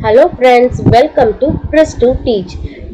Hello friends, welcome to Press to Teach.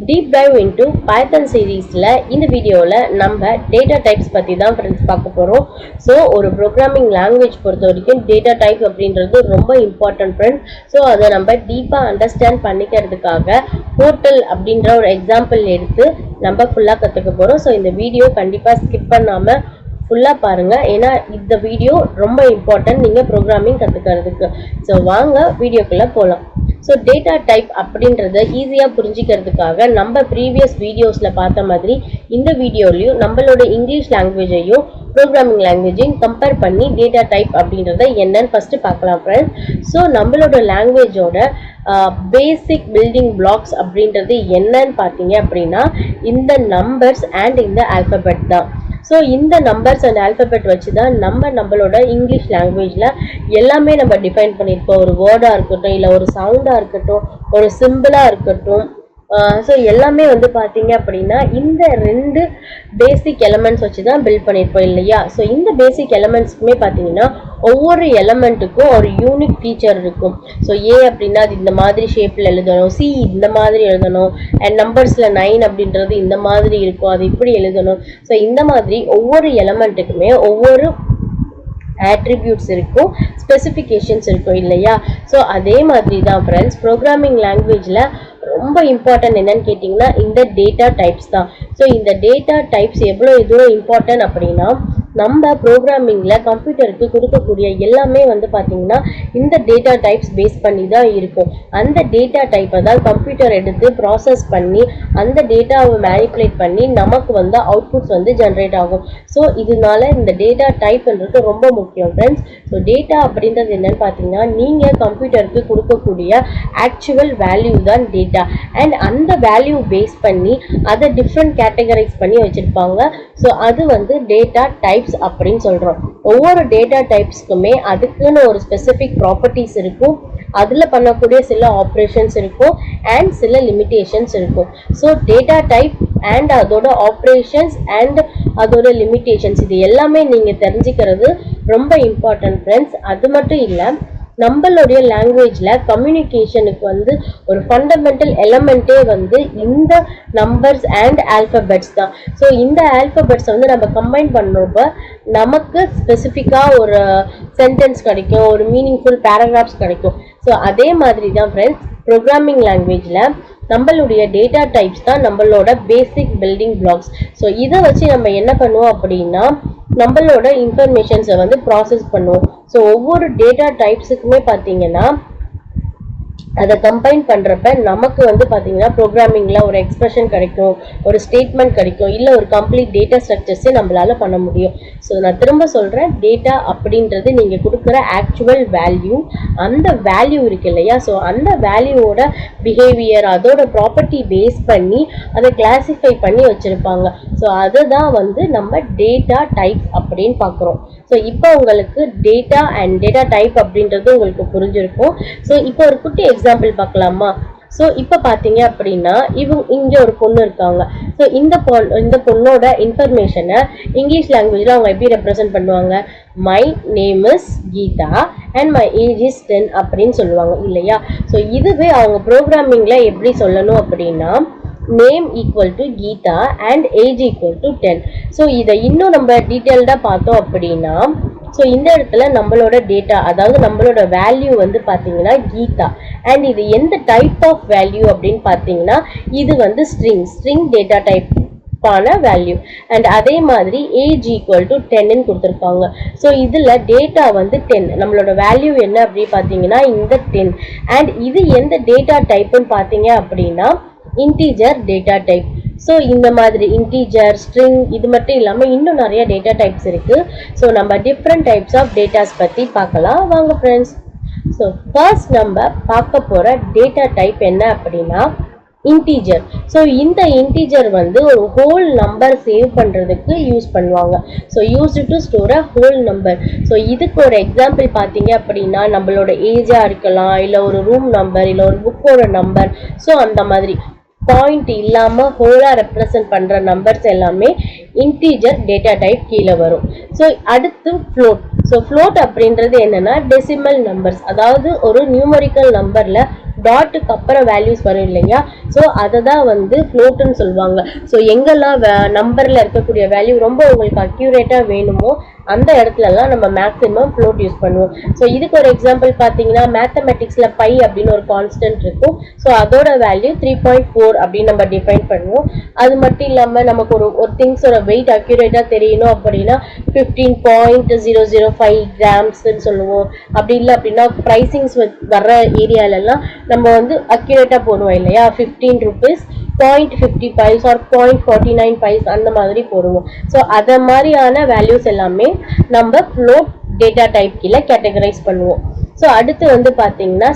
Deep dive into Python series இந்த வீடியோல நம்ம data types பத்தி தான் friends பார்க்க போறோம். So ஒரு programming language பொறுத்த வரைக்கும் data type அப்படின்றது ரொம்ப important friends. So அதை நம்ம டீப்பா அண்டர்ஸ்டாண்ட் பண்ணிக்கிறதுக்காக portal அப்படின்ற ஒரு எக்ஸாம்பிள் எடுத்து நம்ம ஃபுல்லா கத்துக்க போறோம். So இந்த வீடியோ கண்டிப்பா ஸ்கிப் பண்ணாம ஃபுல்லா பாருங்க, ஏன்னா இந்த வீடியோ ரொம்ப இம்பார்ட்டன்ட் நீங்க ப்ரோக்ராமிங் கத்துக்கிறதுக்கு. ஸோ வாங்க வீடியோக்குள்ள போகலாம். ஸோ டேட்டா டைப் அப்படின்றத ஈஸியாக புரிஞ்சிக்கிறதுக்காக நம்ம ப்ரீவியஸ் வீடியோஸில் பார்த்த மாதிரி இந்த வீடியோலையும் நம்மளோட இங்கிலீஷ் லாங்குவேஜையும் ப்ரோக்ராமிங் லாங்குவேஜையும் கம்பேர் பண்ணி டேட்டா டைப் அப்படின்றத என்னன்னு ஃபர்ஸ்ட் பார்க்கலாம் ஃப்ரெண்ட்ஸ். ஸோ நம்மளோட லாங்குவேஜோட பேசிக் பில்டிங் பிளாக்ஸ் அப்படின்றது என்னன்னு பார்த்தீங்க அப்படின்னா இந்த நம்பர்ஸ் அண்ட் இந்த ஆல்பபெட் தான். ஸோ இந்த நம்பர்ஸ் அண்ட் ஆல்பபெட் வச்சு தான் நம்மளோட இங்கிலீஷ் லாங்குவேஜில் எல்லாமே நம்ம டிஃபைன் பண்ணியிருப்போம். ஒரு வேர்டாக இருக்கட்டும், இல்லை ஒரு சவுண்டாக இருக்கட்டும், ஒரு சிம்பிளாக இருக்கட்டும். ஸோ எல்லாமே வந்து பார்த்தீங்க அப்படின்னா இந்த ரெண்டு பேசிக் எலமெண்ட்ஸ் வச்சு தான் பில்ட் பண்ணியிருப்போம் இல்லையா. ஸோ இந்த பேசிக் எலமெண்ட்ஸ்க்குமே பார்த்தீங்கன்னா ஒவ்வொரு எலமெண்ட்டுக்கும் ஒரு யூனிக் ஃபீச்சர் இருக்கும். ஸோ ஏ அப்படின்னா அது இந்த மாதிரி ஷேப்பில் எழுதணும், சி இந்த மாதிரி எழுதணும், அண்ட் நம்பர்ஸில் 9 அப்படின்றது இந்த மாதிரி இருக்கும், அது இப்படி எழுதணும். ஸோ இந்த மாதிரி ஒவ்வொரு எலமெண்ட்டுக்குமே ஒவ்வொரு ஆட்ரிபியூட்ஸ் இருக்கும், ஸ்பெசிஃபிகேஷன்ஸ் இருக்கும் இல்லையா. ஸோ அதே மாதிரி தான் ஃப்ரெண்ட்ஸ் ப்ரோக்ராமிங் லாங்குவேஜில் ரொம்ப இம்பார்ட்டன்ட் என்னன்னு கேட்டிங்கன்னா இந்த டேட்டா டைப்ஸ் தான். ஸோ இந்த டேட்டா டைப்ஸ் எவ்வளோ தூரம் இம்பார்ட்டன்ட் அப்படின்னா நம்ம ப்ரோக்ராமிங்கில் கம்ப்யூட்டருக்கு கொடுக்கக்கூடிய எல்லாமே வந்து பார்த்தீங்கன்னா இந்த டேட்டா டைப்ஸ் பேஸ் பண்ணி தான் இருக்கும். அந்த டேட்டா டைப்பை தான் கம்ப்யூட்டர் எடுத்து ப்ராசஸ் பண்ணி அந்த டேட்டாவை மேனிப்புலேட் பண்ணி நமக்கு வந்து அவுட்புட்ஸ் வந்து ஜென்ரேட் ஆகும். ஸோ இதனால இந்த டேட்டா டைப்ன்றது ரொம்ப முக்கியம் ஃப்ரெண்ட்ஸ். ஸோ டேட்டா அப்படின்றது என்னன்னு பார்த்தீங்கன்னா நீங்கள் கம்ப்யூட்டருக்கு கொடுக்கக்கூடிய ஆக்சுவல் வேல்யூ தான் டேட்டா. அண்ட் அந்த வேல்யூ பேஸ் பண்ணி அதை டிஃப்ரெண்ட் கேட்டகரைஸ் பண்ணி வச்சுருப்பாங்க. ஸோ அது வந்து டேட்டா டைப்ஸ் அப்படின்னு சொல்றோம். ஒவ்வொரு டேட்டா டைப்ஸ்க்குமே அதுக்குன்னு ஒரு ஸ்பெசிபிக் ப்ராப்பர்ட்டிஸ் இருக்கும், அதுல பண்ணக்கூடிய சில ஆப்ரேஷன்ஸ் இருக்கும் அண்ட் சில லிமிட்டேஷன்ஸ் இருக்கும். ஸோ டேட்டா டைப் அண்ட் அதோட ஆப்ரேஷன்ஸ் அண்ட் அதோட லிமிட்டேஷன்ஸ் இது எல்லாமே நீங்க தெரிஞ்சுக்கிறது ரொம்ப இம்பார்ட்டன்ட் ஃப்ரெண்ட்ஸ். அது மட்டும் இல்லை, நம்மளுடைய லாங்குவேஜ்ல கம்யூனிகேஷனுக்கு வந்து ஒரு ஃபண்டமெண்டல் எலமெண்ட்டே வந்து இந்த நம்பர்ஸ் அண்ட் ஆல்பபெட்ஸ் தான். ஸோ இந்த ஆல்பபெட்ஸ் வந்து நம்ம கம்பைன் பண்ணுறப்ப நமக்கு ஸ்பெசிஃபிக்காக ஒரு சென்டென்ஸ் கிடைக்கும், ஒரு மீனிங்ஃபுல் பேராகிராஃப்ஸ் கிடைக்கும். ஸோ அதே மாதிரி தான் ஃப்ரெண்ட்ஸ் ப்ரோக்ராமிங் லாங்குவேஜில் நம்மளுடைய டேட்டா டைப்ஸ் தான் நம்மளோட பேசிக் பில்டிங் பிளாக்ஸ். ஸோ இதை வச்சு நம்ம என்ன பண்ணுவோம் அப்படின்னா நம்மளோட இன்ஃபர்மேஷன்ஸை வந்து ப்ராசஸ் பண்ணுவோம். ஸோ ஒவ்வொரு டேட்டா டைப்ஸுக்குமே பார்த்தீங்கன்னா அதை கம்பைன் பண்ணுறப்ப நமக்கு வந்து பார்த்தீங்கன்னா ப்ரோக்ராமிங்கில் ஒரு எக்ஸ்பிரஷன் கிடைக்கும், ஒரு ஸ்டேட்மெண்ட் கிடைக்கும், இல்லை ஒரு கம்ப்ளீட் டேட்டா ஸ்ட்ரக்சர்ஸே நம்மளால் பண்ண முடியும். ஸோ நான் திரும்ப சொல்கிறேன், டேட்டா அப்படின்றது நீங்கள் கொடுக்குற ஆக்சுவல் வேல்யூ, அந்த வேல்யூ இருக்கு இல்லையா. ஸோ அந்த வேல்யூவோட பிஹேவியர் அதோட ப்ராப்பர்ட்டி பேஸ் பண்ணி அதை கிளாசிஃபை பண்ணி வச்சுருப்பாங்க. ஸோ அதை தான் வந்து நம்ம டேட்டா டைப் அப்படின்னு பார்க்குறோம். ஸோ இப்போ உங்களுக்கு டேட்டா அண்ட் டேட்டா டைப் அப்படின்றது உங்களுக்கு புரிஞ்சிருக்கும். ஸோ இப்போ ஒரு குட்டி எக்ஸாம்பிள் பார்க்கலாமா. ஸோ இப்போ பார்த்தீங்க அப்படின்னா இங்கே ஒரு பொண்ணு இருக்காங்க. ஸோ இந்த பொண்ணோட இன்ஃபர்மேஷனை இங்கிலீஷ் லாங்குவேஜில் அவங்க எப்படி ரெப்ரசென்ட் பண்ணுவாங்க, my name is Geetha and my age is 10 அப்படின்னு சொல்லுவாங்க இல்லையா. ஸோ இதுவே அவங்க ப்ரோக்ராமிங்கில் எப்படி சொல்லணும் அப்படின்னா name equal to Geetha and age equal to 10. So இதை இன்னும் நம்ம டீட்டெயில்டாக பார்த்தோம் அப்படின்னா ஸோ இந்த இடத்துல நம்மளோட டேட்டா அதாவது நம்மளோட வேல்யூ வந்து பார்த்தீங்கன்னா கீதா அண்ட் இது எந்த டைப் ஆஃப் வேல்யூ அப்படின்னு பார்த்தீங்கன்னா இது வந்து ஸ்ட்ரிங் டேட்டா டைப்பான வேல்யூ. அண்ட் அதே மாதிரி ஏஜ் ஈக்குவல் டு 10 கொடுத்துருக்காங்க. ஸோ இதில் டேட்டா வந்து 10, நம்மளோட வேல்யூ என்ன அப்படின்னு பார்த்தீங்கன்னா இந்த 10. அண்ட் இது எந்த டேட்டா டைப்புன்னு பார்த்தீங்க அப்படின்னா இன்டீஜர் டேட்டா டைப். ஸோ இந்த மாதிரி இன்டீஜர், ஸ்ட்ரிங் இது மட்டும் இல்லாமல் இன்னும் நிறைய டேட்டா டைப்ஸ் இருக்குது. ஸோ நம்ம டிஃப்ரெண்ட் டைப்ஸ் ஆஃப் டேட்டாஸ் பற்றி பார்க்கலாம் வாங்க ஃப்ரெண்ட்ஸ். ஸோ ஃபர்ஸ்ட் நம்ம பார்க்க போகிற டேட்டா டைப் என்ன அப்படின்னா இன்டீஜர். ஸோ இந்த இன்டீஜர் வந்து ஒரு ஹோல் நம்பர் சேவ் பண்ணுறதுக்கு யூஸ் பண்ணுவாங்க. So used to store a whole number. So இதுக்கு ஒரு எக்ஸாம்பிள் பார்த்தீங்க அப்படின்னா நம்மளோட ஏஜாக இருக்கலாம், இல்லை ஒரு ரூம் நம்பர், இல்லை ஒரு புக்கோட நம்பர். ஸோ அந்த மாதிரி பாயிண்ட் இல்லாமல் ஹோலாக ரெப்ரசன்ட் பண்ணுற நம்பர்ஸ் எல்லாமே இன்டீஜர் டேட்டா டைப் கீழே வரும். ஸோ அடுத்து ஃப்ளோட். ஸோ ஃப்ளோட் அப்படின்றது என்னன்னா டெசிமல் நம்பர்ஸ், அதாவது ஒரு நியூமரிக்கல் நம்பரில் டாட்டுக்கு அப்புறம் வேல்யூஸ் வரும் இல்லையா, ஸோ அதை தான் வந்து ஃப்ளோட்னு சொல்லுவாங்க. ஸோ எங்கெல்லாம் நம்பரில் இருக்கக்கூடிய வேல்யூ ரொம்ப உங்களுக்கு அக்யூரேட்டாக வேணுமோ அந்த இடத்துலலாம் நம்ம மேக்ஸிமம் ஃப்ளோட் யூஸ் பண்ணுவோம். ஸோ இதுக்கு ஒரு எக்ஸாம்பிள் பார்த்தீங்கன்னா மேத்தமெட்டிக்ஸில் பை அப்படின்னு ஒரு கான்ஸ்டன்ட் இருக்கும். ஸோ அதோட வேல்யூ 3.4 அப்படின்னு நம்ம டிஃபைன் பண்ணுவோம். அது மட்டும் இல்லாமல் நமக்கு ஒரு திங்ஸோட வெயிட் அக்யூரேட்டாக தெரியணும் அப்படின்னா 15.005 கிராம்ஸ்ன்னு சொல்லுவோம். அப்படி இல்லை அப்படின்னா ப்ரைசிங்ஸ் வர்ற ஏரியாலெல்லாம் நம்ம வந்து அக்யூரேட்டாக போடுவோம் இல்லையா, 15 rupees 0.50 பைஸ் ஆர் 0.49 பைஸ் அந்த மாதிரி போடுவோம். ஸோ அதை மாதிரியான வேல்யூஸ் எல்லாமே நம்ம ஃப்ளோட் டேட்டா டைப் கீழே கேட்டகரைஸ் பண்ணுவோம். ஸோ அடுத்து வந்து பார்த்தீங்கன்னா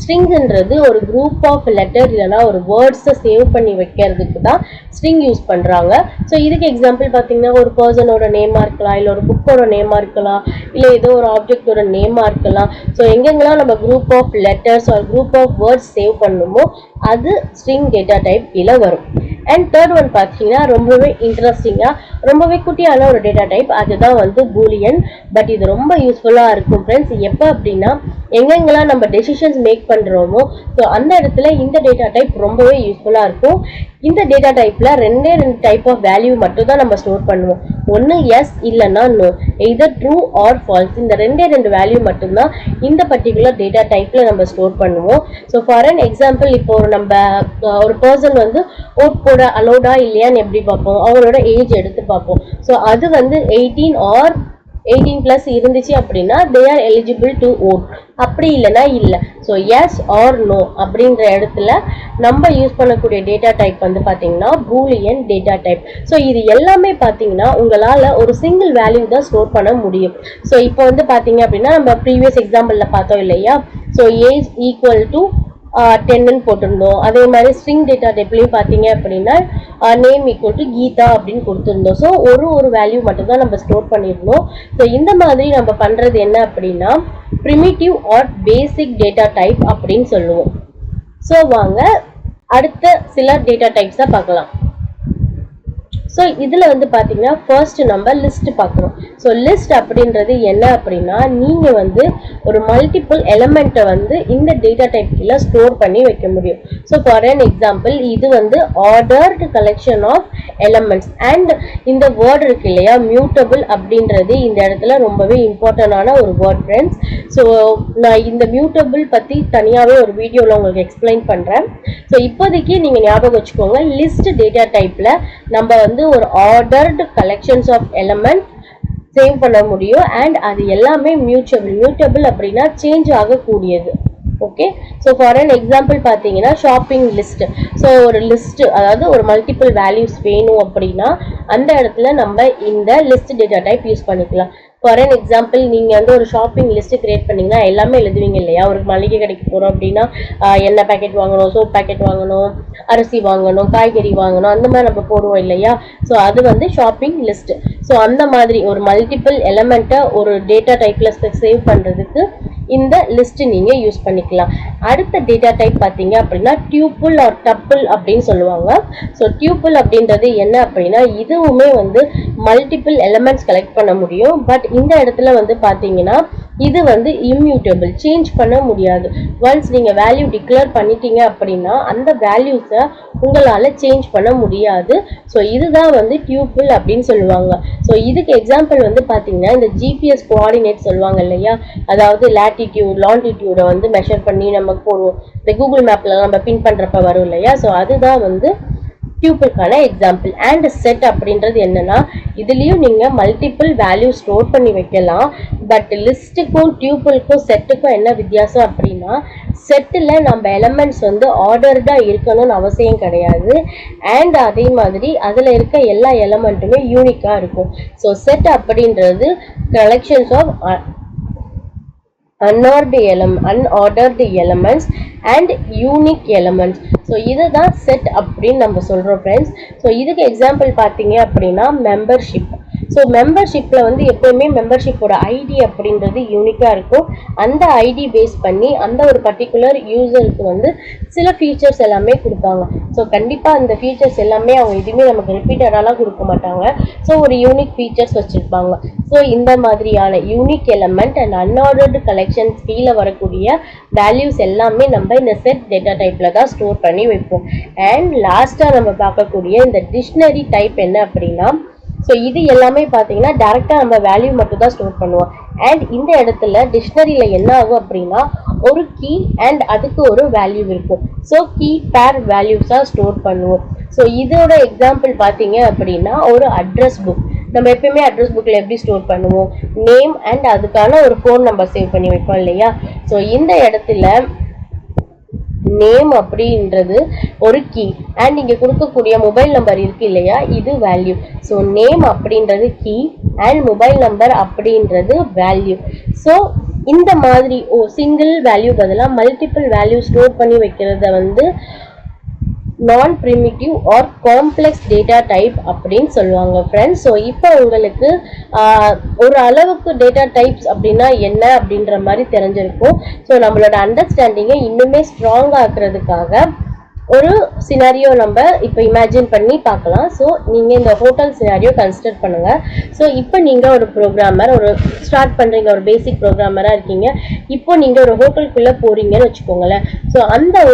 ஸ்ட்ரிங்ன்றது ஒரு குரூப் ஆஃப் லெட்டர் இல்லைனா ஒரு வேர்ட்ஸை சேவ் பண்ணி வைக்கிறதுக்கு தான் ஸ்ட்ரிங் யூஸ் பண்ணுறாங்க. ஸோ இதுக்கு எக்ஸாம்பிள் பார்த்தீங்கன்னா ஒரு பர்சனோட நேமாக இருக்கலாம், இல்லை ஒரு புக்கோட நேமாக இருக்கலாம், இல்லை ஏதோ ஒரு ஆப்ஜெக்டோட நேமாக இருக்கலாம். ஸோ எங்கெங்கெல்லாம் நம்ம குரூப் ஆஃப் லெட்டர்ஸ் ஒரு குரூப் ஆஃப் வேர்ட்ஸ் சேவ் பண்ணுமோ அது ஸ்ட்ரிங் டேட்டா டைப் கீழே வரும். அண்ட் தேர்ட் ஒன் பார்த்தீங்கன்னா ரொம்பவே இன்ட்ரெஸ்டிங்காக ரொம்பவே குட்டியான ஒரு டேட்டா டைப், அதுதான் வந்து பூலியன். பட் இது ரொம்ப யூஸ்ஃபுல்லாக இருக்கும் ஃப்ரெண்ட்ஸ். எப்போ அப்படின்னா எங்கெங்கெல்லாம் நம்ம டெசிஷன்ஸ் மேக் பண்ணுறோமோ ஸோ அந்த இடத்துல இந்த டேட்டா டைப் ரொம்பவே யூஸ்ஃபுல்லாக இருக்கும். இந்த டேட்டா டைப்பில் ரெண்டு டைப் ஆஃப் வேல்யூ மட்டும் தான் நம்ம ஸ்டோர் பண்ணுவோம். ஒன்று எஸ் இல்லைன்னா no, either true or false. இந்த ரெண்டு வேல்யூ மட்டும்தான் இந்த பர்டிகுலர் டேட்டா டைப்பில் நம்ம ஸ்டோர் பண்ணுவோம். ஸோ ஃபார் அன் எக்ஸாம்பிள் இப்போ நம்ம ஒரு பர்சன் வந்து ஓட் போட அலோடா இல்லையான்னு எப்படி பார்ப்போம், அவரோட ஏஜ் எடுத்து பார்ப்போம். ஸோ அது வந்து 18 ஆர் 18+ இருந்துச்சு அப்படின்னா they are eligible to vote, அப்படி இல்லைன்னா இல்லை. ஸோ எஸ் ஆர் நோ அப்படின்ற இடத்துல நம்ம யூஸ் பண்ணக்கூடிய டேட்டா டைப் வந்து பார்த்தீங்கன்னா பூலியன் டேட்டா டைப். ஸோ இது எல்லாமே பார்த்தீங்கன்னா உங்களால் ஒரு சிங்கிள் வேல்யூ தான் ஸ்டோர் பண்ண முடியும். ஸோ இப்போ வந்து பார்த்தீங்க அப்படின்னா நம்ம ப்ரீவியஸ் எக்ஸாம்பிளில் பார்த்தோம் இல்லையா, ஸோ ஏஜ் ஈக்குவல் டு 10ன்னு போட்டிருந்தோம். அதே மாதிரி ஸ்ட்ரிங் டேட்டா டைப்லையும் பார்த்தீங்க அப்படின்னா நேம் ஈக்குவல் டு கீதா அப்படின்னு கொடுத்துருந்தோம். ஸோ ஒரு வேல்யூ மட்டும் தான் நம்ம ஸ்டோர் பண்ணியிருந்தோம். ஸோ இந்த மாதிரி நம்ம பண்ணுறது என்ன அப்படின்னா primitive or basic data type அப்படின்னு சொல்லுவோம். ஸோ வாங்க அடுத்த சில டேட்டா டைப்ஸை பார்க்கலாம். ஸோ இதில் வந்து பார்த்தீங்கன்னா ஃபர்ஸ்ட் நம்ம லிஸ்ட் பார்க்குறோம். ஸோ லிஸ்ட் அப்படின்றது என்ன அப்படின்னா நீங்கள் வந்து ஒரு மல்டிபிள் எலமெண்ட்டை வந்து இந்த டேட்டா டைப் கீழே ஸ்டோர் பண்ணி வைக்க முடியும். ஸோ ஃபார் அன் எக்ஸாம்பிள் இது வந்து ordered collection of elements. And இந்த வேர்டு இருக்கு இல்லையா மியூட்டபிள் அப்படின்றது இந்த இடத்துல ரொம்பவே இம்பார்ட்டண்டான ஒரு வேர்ட் ஃப்ரெண்ட்ஸ். ஸோ நான் இந்த மியூட்டபிள் பற்றி தனியாகவே ஒரு வீடியோவில் உங்களுக்கு எக்ஸ்பிளைன் பண்ணுறேன். ஸோ இப்போதைக்கு நீங்கள் ஞாபகம் வச்சுக்கோங்க, லிஸ்ட் டேட்டா டைப்பில் நம்ம வந்து ஒரு ordered collections of element save பண்ண முடியும். அண்ட் அது எல்லாமே மியூட்டபிள் அப்படின்னா சேஞ்ச் ஆகக்கூடியது. Okay, so for an example பார்த்தீங்கன்னா ஷாப்பிங் லிஸ்ட். ஸோ ஒரு லிஸ்ட் அதாவது ஒரு மல்டிபிள் வேல்யூஸ் வேணும் அப்படின்னா அந்த இடத்துல நம்ம இந்த லிஸ்ட் டேட்டா டைப் யூஸ் பண்ணிக்கலாம். ஃபார் அன் எக்ஸாம்பிள் நீங்கள் வந்து ஒரு ஷாப்பிங் லிஸ்ட்டு கிரியேட் பண்ணிங்கன்னா எல்லாமே எழுதுவீங்க இல்லையா, ஒரு மளிகை கடைக்கு போகிறோம் அப்படின்னா எண்ணெய் பேக்கெட் வாங்கணும், சோப் பேக்கெட் வாங்கணும், அரிசி வாங்கணும், காய்கறி வாங்கணும், அந்த மாதிரி நம்ம போடுவோம் இல்லையா. ஸோ அது வந்து ஷாப்பிங் லிஸ்ட்டு. ஸோ அந்த மாதிரி ஒரு மல்டிபிள் எலமெண்ட்டை ஒரு டேட்டா டைப்பில் சேவ் பண்ணுறதுக்கு இந்த லிஸ்ட் நீங்கள் யூஸ் பண்ணிக்கலாம். அடுத்த டேட்டா டைப் பார்த்தீங்க அப்படின்னா டியூப்புள் ஆர் டப்பிள் அப்படின்னு சொல்லுவாங்க. ஸோ டியூப்புள் அப்படின்றது என்ன அப்படின்னா இதுவுமே வந்து மல்டிபிள் எலமெண்ட்ஸ் கலெக்ட் பண்ண முடியும். பட் இந்த இடத்துல வந்து பார்த்தீங்கன்னா இது வந்து இம்யூட்டபிள், சேஞ்ச் பண்ண முடியாது. ஒன்ஸ் நீங்கள் வேல்யூ டிக்ளேர் பண்ணிட்டீங்க அப்படின்னா அந்த வேல்யூஸை உங்களால் சேஞ்ச் பண்ண முடியாது. ஸோ இதுதான் வந்து டியூப்புள் அப்படின்னு சொல்லுவாங்க. ஸோ இதுக்கு எக்ஸாம்பிள் வந்து பார்த்தீங்கன்னா இந்த ஜிபிஎஸ் கோஆர்டினேட் சொல்லுவாங்க இல்லையா, அதாவது லாட்டிடியூட் லாங்கிடியூடை வந்து மெஷர் பண்ணி நம்ம போடுவோம், இந்த கூகுள் மேப்பில் நம்ம பின் பண்ணுறப்ப வரும் இல்லையா. ஸோ அதுதான் வந்து டியூப்புக்கான எக்ஸாம்பிள். அண்ட் செட் அப்படின்றது என்னன்னா இதுலேயும் நீங்கள் மல்டிபிள் வேல்யூ ஸ்டோர் பண்ணி வைக்கலாம். பட் லிஸ்ட்டுக்கும் டியூப்புக்கும் செட்டுக்கும் என்ன வித்தியாசம் அப்படின்னா செட்டில் நம்ம எலமெண்ட்ஸ் வந்து ஆர்டர்டாக இருக்கணும்னு அவசியம் கிடையாது. அண்ட் அதே மாதிரி அதில் இருக்க எல்லா எலமெண்ட்டுமே யூனிக்காக இருக்கும். ஸோ செட் அப்படின்றது collections of unordered elements and unique elements. So இதுதான் செட் அப்படின்னு நம்ம சொல்கிறோம் ஃப்ரெண்ட்ஸ். ஸோ இதுக்கு எக்ஸாம்பிள் பார்த்தீங்க அப்படின்னா மெம்பர்ஷிப். ஸோ ஸோ மெம்பர்ஷிப்பில் வந்து எப்போயுமே மெம்பர்ஷிப்போட ஐடி அப்படின்றது யூனிக்காக இருக்கும். அந்த ஐடி பேஸ் பண்ணி அந்த ஒரு பர்டிகுலர் யூசருக்கு வந்து சில ஃபீச்சர்ஸ் எல்லாமே கொடுப்பாங்க. ஸோ கண்டிப்பாக அந்த ஃபீச்சர்ஸ் எல்லாமே அவங்க எதுவுமே நமக்கு ரிப்பீட்டடாலாம் கொடுக்க மாட்டாங்க. ஸோ ஒரு யூனிக் ஃபீச்சர்ஸ் வச்சுருப்பாங்க. ஸோ இந்த மாதிரியான unique element and unordered collections கீழே வரக்கூடிய வேல்யூஸ் எல்லாமே நம்ம இந்த செட் டேட்டா டைப்பில் தான் ஸ்டோர் பண்ணி வைப்போம். அண்ட் லாஸ்ட்டாக நம்ம பார்க்கக்கூடிய இந்த டிக்ஷனரி டைப் என்ன அப்படின்னா, ஸோ இது எல்லாமே பார்த்தீங்கன்னா டேரெக்டாக நம்ம வேல்யூ மட்டும் தான் ஸ்டோர் பண்ணுவோம். அண்ட் இந்த இடத்துல டிக்ஷனரியில் என்ன ஆகும் அப்படின்னா ஒரு கீ அண்ட் அதுக்கு ஒரு வேல்யூ இருக்கும். ஸோ கீ பேர் வேல்யூஸாக ஸ்டோர் பண்ணுவோம். ஸோ இதோட எக்ஸாம்பிள் பார்த்தீங்க அப்படின்னா ஒரு அட்ரஸ் புக். நம்ம எப்பயுமே அட்ரஸ் புக்கில் எப்படி ஸ்டோர் பண்ணுவோம், நேம் அண்ட் அதுக்கான ஒரு ஃபோன் நம்பர் சேவ் பண்ணி வைப்போம் இல்லையா. ஸோ இந்த இடத்துல நேம் அப்படின்றது ஒரு கீ அண்ட் இங்கே கொடுக்கக்கூடிய மொபைல் நம்பர் இருக்கு இல்லையா, இது வேல்யூ. ஸோ நேம் அப்படின்றது கீ அண்ட் மொபைல் நம்பர் அப்படின்றது வேல்யூ. ஸோ இந்த மாதிரி சிங்கிள் வேல்யூ பதிலாக மல்டிபிள் வேல்யூ ஸ்டோர் பண்ணி வைக்கிறத வந்து non primitive or complex data type அப்படின்னு சொல்லுவாங்க ஃப்ரெண்ட்ஸ். ஸோ இப்போ உங்களுக்கு ஒரு அளவுக்கு டேட்டா டைப்ஸ் அப்படின்னா என்ன அப்படின்ற மாதிரி தெரிஞ்சிருக்கும். ஸோ நம்மளோட அண்டர்ஸ்டாண்டிங்கை இன்னுமே ஸ்ட்ராங்காக ஆக்குறதுக்காக ஒரு சினாரியோ நம்ம இப்போ இமேஜின் பண்ணி பார்க்கலாம். ஸோ நீங்கள் இந்த ஹோட்டல் சினாரியோ கன்சிடர் பண்ணுங்கள். ஸோ இப்போ நீங்கள் ஒரு ப்ரோக்ராமர் ஒரு ஸ்டார்ட் பண்ணுறீங்க, ஒரு பேசிக் ப்ரோக்ராமராக இருக்கீங்க. இப்போ நீங்கள் ஒரு ஹோட்டலுக்குள்ளே போகிறீங்கன்னு வச்சுக்கோங்களேன். ஸோ அந்த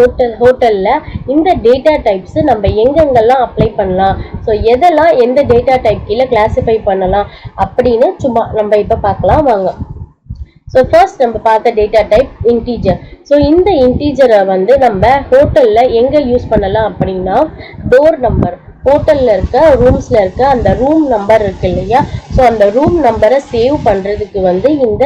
ஹோட்டலில் இந்த டேட்டா டைப்ஸு நம்ம எங்கெங்கெல்லாம் அப்ளை பண்ணலாம், ஸோ எதெல்லாம் எந்த டேட்டா டைப் கீழே கிளாஸிஃபை பண்ணலாம் அப்படின்னு சும்மா நம்ம இப்போ பார்க்கலாம் வாங்க. ஸோ ஃபர்ஸ்ட் நம்ம பார்த்த டேட்டா டைப் இன்டீஜர். ஸோ இந்த இன்டீஜரை வந்து நம்ம ஹோட்டலில் எங்கே யூஸ் பண்ணலாம் அப்படின்னா டோர் நம்பர், ஹோட்டலில் இருக்க ரூம்ஸில் இருக்க அந்த ரூம் நம்பர் இருக்கு இல்லையா, ஸோ அந்த ரூம் நம்பரை சேவ் பண்ணுறதுக்கு வந்து இந்த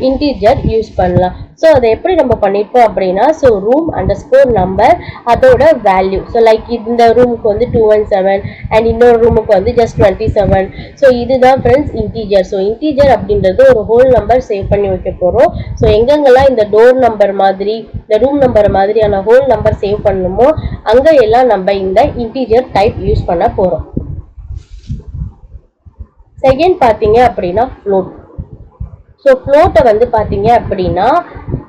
இன்டீஜர் யூஸ் பண்ணலாம். ஸோ அதை எப்படி நம்ம பண்ணியிருப்போம் அப்படின்னா, ஸோ ரூம் அண்டர்ஸ்கோர் நம்பர் அதோட வேல்யூ. ஸோ லைக் இந்த ரூமுக்கு வந்து 217 அண்ட் இன்னொரு ரூமுக்கு வந்து ஜஸ்ட் 27. ஸோ இதுதான் ஃப்ரெண்ட்ஸ் இன்டீஜர். ஸோ இன்டீஜர் அப்படின்றது ஒரு ஹோல் நம்பர் சேவ் பண்ணி வைக்க போகிறோம். ஸோ எங்கெங்கெல்லாம் இந்த டோர் நம்பர் மாதிரி இந்த ரூம் நம்பர் மாதிரியான ஹோல் நம்பர் சேவ் பண்ணணுமோ அங்கே எல்லாம் நம்ம இந்த இன்டீஜர் டைப் யூஸ் பண்ண போகிறோம். செகண்ட் பார்த்தீங்க அப்படின்னா ஃப்ளோட். ஸோ ஃப்ளோட்டை வந்து பார்த்தீங்க அப்படின்னா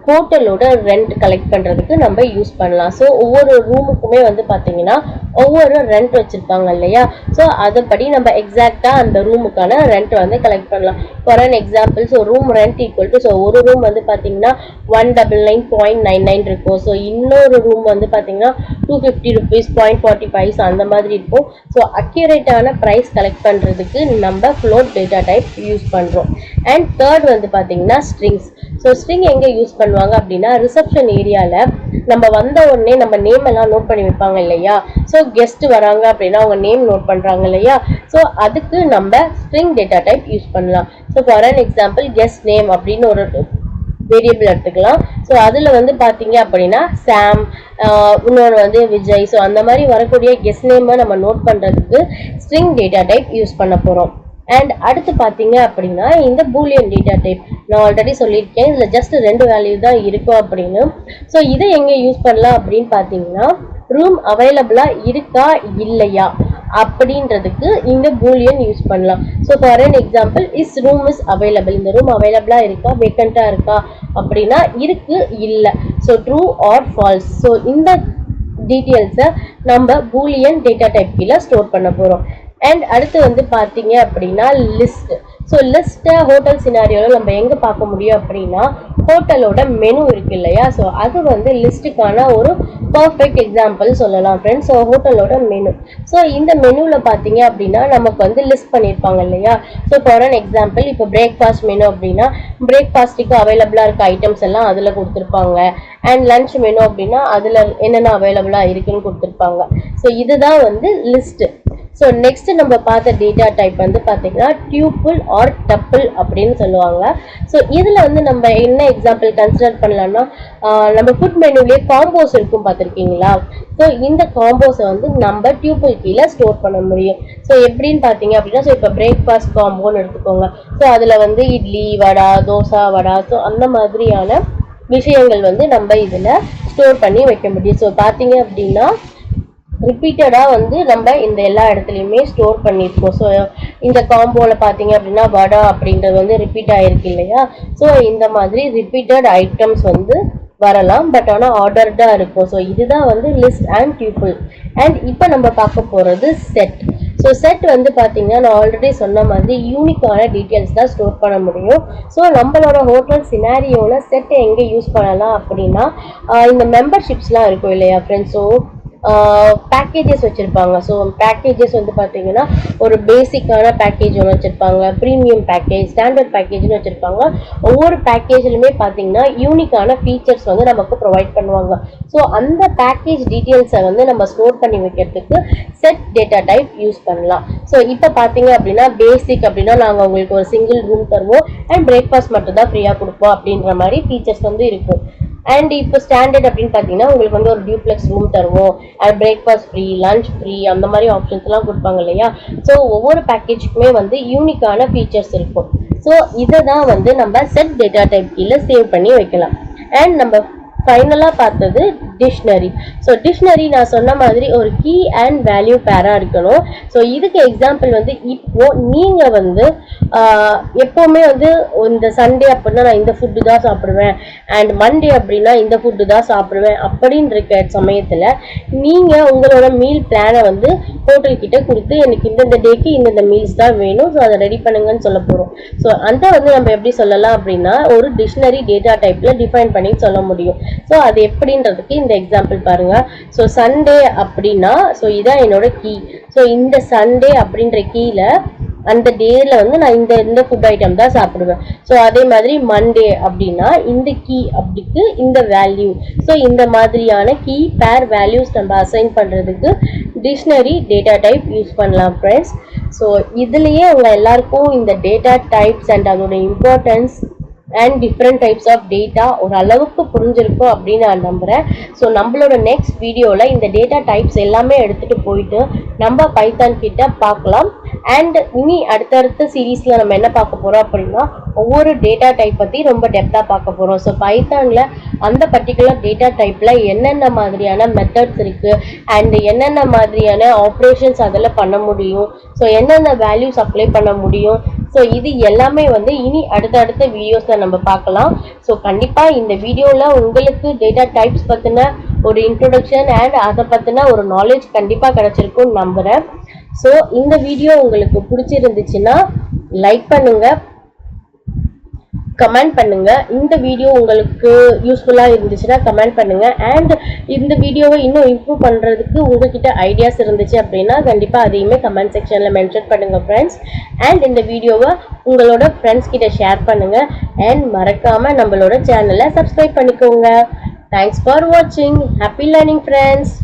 ஹோட்டலோட ரெண்ட் கலெக்ட் பண்ணுறதுக்கு நம்ம யூஸ் பண்ணலாம். ஸோ ஒவ்வொரு ரூமுக்குமே வந்து பார்த்தீங்கன்னா ஒவ்வொரு ரெண்ட் வச்சுருப்பாங்க இல்லையா, ஸோ அதைப்படி நம்ம எக்ஸாக்டாக அந்த ரூமுக்கான ரெண்ட் வந்து கலெக்ட் பண்ணலாம். For an example, so room rent equal to, so ஒரு ரூம் வந்து பார்த்தீங்கன்னா 199.99 இருக்கும். ஸோ இன்னொரு ரூம் வந்து பார்த்தீங்கன்னா 250 rupees 0.45 அந்த மாதிரி இருக்கும். ஸோ அக்யூரேட்டான ப்ரைஸ் கலெக்ட் பண்ணுறதுக்கு நம்ம ஃப்ளோட் டேட்டா டைப் யூஸ் பண்ணுறோம். அண்ட் தேர்ட் வந்து பார்த்தீங்கன்னா ஸ்ட்ரிங்ஸ். ஸோ ஸ்ட்ரிங் எங்கே யூஸ் பண்ணுவாங்க அப்படின்னா ரிசப்ஷன் ஏரியாவில் நம்ம வந்த உடனே நம்ம நேம் எல்லாம் நோட் பண்ணி வைப்பாங்க இல்லையா. ஸோ கெஸ்ட் வராங்க அப்படின்னா அவங்க நேம் நோட் பண்ணுறாங்க இல்லையா, ஸோ அதுக்கு நம்ம ஸ்ட்ரிங் டேட்டா டைப் யூஸ் பண்ணலாம். So for an example guest name அப்படின்னு ஒரு வேரியபிள் எடுத்துக்கலாம். ஸோ அதில் வந்து பார்த்தீங்க அப்படின்னா சாம், இன்னொரு வந்து விஜய், ஸோ அந்த மாதிரி வரக்கூடிய கெஸ்ட் நேமை நம்ம நோட் பண்ணுறதுக்கு ஸ்ட்ரிங் டேட்டா டைப் யூஸ் பண்ண போகிறோம். அண்ட் அடுத்து பார்த்தீங்க அப்படின்னா இந்த பூலியன் டேட்டா டைப் நான் ஆல்ரெடி சொல்லியிருக்கேன், இதில் ஜஸ்ட் 2 வேல்யூ தான் இருக்கும் அப்படின்னு. ஸோ இதை எங்கே யூஸ் பண்ணலாம் அப்படின்னு பார்த்தீங்கன்னா ரூம் அவைலபிளாக இருக்கா இல்லையா அப்படின்றதுக்கு இந்த பூலியன் யூஸ் பண்ணலாம். So for an example is room is available, இந்த ரூம் அவைலபிளாக இருக்கா வேக்கண்ட்டாக இருக்கா அப்படின்னா இருக்கு இல்லை, so true or falls. So இந்த டீட்டெயில்ஸை நம்ம பூலியன் டேட்டா டைப் கீழே ஸ்டோர் பண்ண போகிறோம். அண்ட் அடுத்து வந்து பார்த்தீங்க அப்படின்னா லிஸ்ட். ஸோ லிஸ்ட்டை ஹோட்டல் சினாரியோவில் நம்ம எங்கே பார்க்க முடியும் அப்படின்னா ஹோட்டலோட மெனு இருக்கு இல்லையா, ஸோ அது வந்து லிஸ்ட்டுக்கான ஒரு பர்ஃபெக்ட் எக்ஸாம்பிள் சொல்லலாம் ஃப்ரெண்ட்ஸ். ஸோ ஹோட்டலோட மெனு, ஸோ இந்த மெனுவில் பார்த்தீங்க அப்படின்னா நமக்கு வந்து லிஸ்ட் பண்ணியிருப்பாங்க இல்லையா. ஸோ ஃபார் அன் எக்ஸாம்பிள் இப்போ பிரேக்ஃபாஸ்ட் மெனு அப்படின்னா பிரேக்ஃபாஸ்ட்டுக்கு அவைலபிளாக இருக்க ஐட்டம்ஸ் எல்லாம் அதில் கொடுத்துருப்பாங்க. அண்ட் லன்ச் மெனு அப்படின்னா அதில் என்னென்ன அவைலபிளாக இருக்குன்னு கொடுத்துருப்பாங்க. ஸோ இதுதான் வந்து லிஸ்ட்டு. ஸோ நெக்ஸ்ட் நம்ம பார்த்த டேட்டா டைப் வந்து பார்த்தீங்கன்னா டியூபிள் ஆர் டப்பிள் அப்படின்னு சொல்லுவாங்க. ஸோ இதில் வந்து நம்ம என்ன எக்ஸாம்பிள் கன்சிடர் பண்ணலாம்னா நம்ம ஃபுட் மெனுலேயே காம்போஸ் இருக்கும் பார்த்துருக்கீங்களா. ஸோ இந்த காம்போஸை வந்து நம்ம டியூபிள் கீழே ஸ்டோர் பண்ண முடியும். ஸோ எப்படின்னு பார்த்தீங்க அப்படின்னா, ஸோ இப்போ பிரேக்ஃபாஸ்ட் காம்போன்னு எடுத்துக்கோங்க. ஸோ அதில் வந்து இட்லி, வடை, தோசை, வடை, ஸோ அந்த மாதிரியான விஷயங்கள் வந்து நம்ம இதில் ஸ்டோர் பண்ணி வைக்க முடியும். ஸோ பார்த்தீங்க அப்படின்னா ரிப்பீட்டடா வந்து நம்ம இந்த எல்லா இடத்துலையுமே ஸ்டோர் பண்ணியிருக்கோம். ஸோ இந்த காம்போல பார்த்தீங்க அப்படின்னா வடை அப்படின்றது வந்து ரிப்பீட் ஆயிருக்கு இல்லையா? ஸோ இந்த மாதிரி ரிப்பீட்டட் ஐட்டம்ஸ் வந்து வரலாம், பட் ஆனால் ஆர்டர்டாக இருக்கும். ஸோ இதுதான் வந்து லிஸ்ட் அண்ட் டியூபிள். அண்ட் இப்போ நம்ம பார்க்க போகிறது செட். ஸோ செட் வந்து பார்த்தீங்கன்னா நான் ஆல்ரெடி சொன்ன மாதிரி யூனிக்கான டீட்டெயில்ஸ் தான் ஸ்டோர் பண்ண முடியும். ஸோ நம்மளோட ஹோட்டல் சினாரியோவில் செட் எங்கே யூஸ் பண்ணலாம் அப்படின்னா இந்த மெம்பர்ஷிப்ஸ்லாம் இருக்கும் இல்லையா ஃப்ரெண்ட்ஸ்? ஸோ பேக்கேஜஸ் வச்சுருப்பாங்க. ஸோ பேக்கேஜஸ் வந்து பார்த்தீங்கன்னா ஒரு பேசிக்கான பேக்கேஜ் ஒன்று வச்சுருப்பாங்க, ப்ரீமியம் பேக்கேஜ், ஸ்டாண்டர்ட் பேக்கேஜ்னு வச்சுருப்பாங்க. ஒவ்வொரு பேக்கேஜ்லையுமே பார்த்தீங்கன்னா யூனிக்கான ஃபீச்சர்ஸ் வந்து நமக்கு ப்ரொவைட் பண்ணுவாங்க. ஸோ அந்த பேக்கேஜ் டீட்டெயில்ஸை வந்து நம்ம ஸ்டோர் பண்ணி வைக்கிறதுக்கு செட் டேட்டா டைப் யூஸ் பண்ணலாம். ஸோ இப்போ பார்த்தீங்க அப்படின்னா பேசிக் அப்படின்னா நாங்கள் உங்களுக்கு ஒரு சிங்கிள் ரூம் தருவோம் அண்ட் பிரேக்ஃபாஸ்ட் மட்டும் தான் ஃப்ரீயாக கொடுப்போம் அப்படின்ற மாதிரி ஃபீச்சர்ஸ் வந்து இருக்கும். அண்ட் இப்போ ஸ்டாண்டர்ட் அப்படின்னு பார்த்தீங்கன்னா உங்களுக்கு வந்து ஒரு டியூப்ளெக்ஸ் ரூம் தருவோம், and breakfast free, lunch free, அந்த மாதிரி ஆப்ஷன்ஸ்லாம் கொடுப்பாங்க இல்லையா? ஸோ ஒவ்வொரு பேக்கேஜுக்குமே வந்து யூனிக்கான ஃபீச்சர்ஸ் இருக்கும். ஸோ இதை தான் வந்து நம்ம செட் டேட்டா டைப் கீழே சேவ் பண்ணி வைக்கலாம். அண்ட் நம்ம ஃபைனலாக பார்த்தது டிக்ஷனரி. ஸோ டிக்ஷனரி நான் சொன்ன மாதிரி ஒரு கீ அண்ட் வேல்யூ பேராக இருக்கணும். ஸோ இதுக்கு எக்ஸாம்பிள் வந்து இப்போ நீங்கள் வந்து எப்போவுமே வந்து இந்த சண்டே அப்படின்னா நான் இந்த ஃபுட்டு தான் சாப்பிடுவேன், அண்ட் மண்டே அப்படின்னா இந்த ஃபுட்டு தான் சாப்பிடுவேன் அப்படின்னு இருக்க சமயத்தில் நீங்கள் உங்களோட மீல் பிளானை வந்து ஹோட்டல்கிட்ட கொடுத்து எனக்கு இந்தந்த டேக்கு இந்தந்த மீல்ஸ் தான் வேணும், ஸோ அதை ரெடி பண்ணுங்கன்னு சொல்ல போகிறோம். ஸோ அதை வந்து நம்ம எப்படி சொல்லலாம் அப்படின்னா ஒரு டிக்ஷனரி டேட்டா டைப்பில் டிஃபைன் பண்ணி சொல்ல முடியும். ஸோ அது எப்படின்றதுக்கு இந்த எக்ஸாம்பிள் பாருங்க. ஸோ சண்டே அப்படின்னா ஸோ இதான் என்னோட கீ. ஸோ இந்த சண்டே அப்படின்ற கீழே அந்த டேல வந்து நான் இந்த ஃபுட் ஐட்டம் தான் சாப்பிடுவேன். ஸோ அதே மாதிரி மண்டே அப்படின்னா இந்த கீ அப்படிக்கு இந்த வேல்யூ. ஸோ இந்த மாதிரியான கீ பேர் வேல்யூஸ் நம்ம அசைன் பண்ணுறதுக்கு டிக்ஷனரி டேட்டா டைப் யூஸ் பண்ணலாம் ஃப்ரெண்ட்ஸ். ஸோ இதுலேயே அவங்க எல்லாருக்கும் இந்த டேட்டா டைப்ஸ் அண்ட் அதோட importance and different types of data ஒரு அளவுக்கு புரிஞ்சிருக்கும் அப்படின்னு நான் நம்புகிறேன். ஸோ நம்மளோட நெக்ஸ்ட் வீடியோவில் இந்த டேட்டா டைப்ஸ் எல்லாமே எடுத்துகிட்டு போயிட்டு நம்ம பைத்தான் கிட்ட பார்க்கலாம். அண்ட் இனி அடுத்தடுத்த சீரீஸில் நம்ம என்ன பார்க்க போகிறோம் அப்படின்னா ஒவ்வொரு டேட்டா டைப் பற்றி ரொம்ப டெப்த்தாக பார்க்க போகிறோம். ஸோ பைத்தானில் அந்த பர்டிகுலர் டேட்டா டைப்பில் என்னென்ன மாதிரியான மெத்தட்ஸ் இருக்குது அண்ட் என்னென்ன மாதிரியான ஆப்ரேஷன்ஸ் அதில் பண்ண முடியும், ஸோ என்னென்ன வேல்யூஸ் அப்ளை பண்ண முடியும், ஸோ இது எல்லாமே வந்து இனி அடுத்தடுத்த வீடியோஸில் நம்ம பார்க்கலாம். ஸோ கண்டிப்பாக இந்த வீடியோவில் உங்களுக்கு டேட்டா டைப்ஸ் பற்றின ஒரு இன்ட்ரொடக்ஷன் அண்ட் அதை பற்றின ஒரு நாலேஜ் கண்டிப்பாக கிடச்சிருக்குன்னு நம்புகிறேன். ஸோ இந்த வீடியோ உங்களுக்கு பிடிச்சிருந்துச்சுன்னா லைக் பண்ணுங்கள், கமெண்ட் பண்ணுங்க. இந்த வீடியோ உங்களுக்கு யூஸ்ஃபுல்லாக இருந்துச்சுன்னா கமெண்ட் பண்ணுங்க. அண்ட் இந்த வீடியோவை இன்னும் இம்ப்ரூவ் பண்ணுறதுக்கு உங்ககிட்ட ஐடியாஸ் இருந்துச்சு அப்படின்னா கண்டிப்பாக அதையுமே கமெண்ட் செக்ஷனில் மென்ஷன் பண்ணுங்க ஃப்ரெண்ட்ஸ். அண்ட் இந்த வீடியோவை உங்களோட ஃப்ரெண்ட்ஸ் கிட்ட ஷேர் பண்ணுங்க அண்ட் மறக்காம நம்மளோட சேனலை சப்ஸ்கிரைப் பண்ணிக்கோங்க. தேங்க்ஸ் ஃபார் வாட்சிங். Happy learning friends.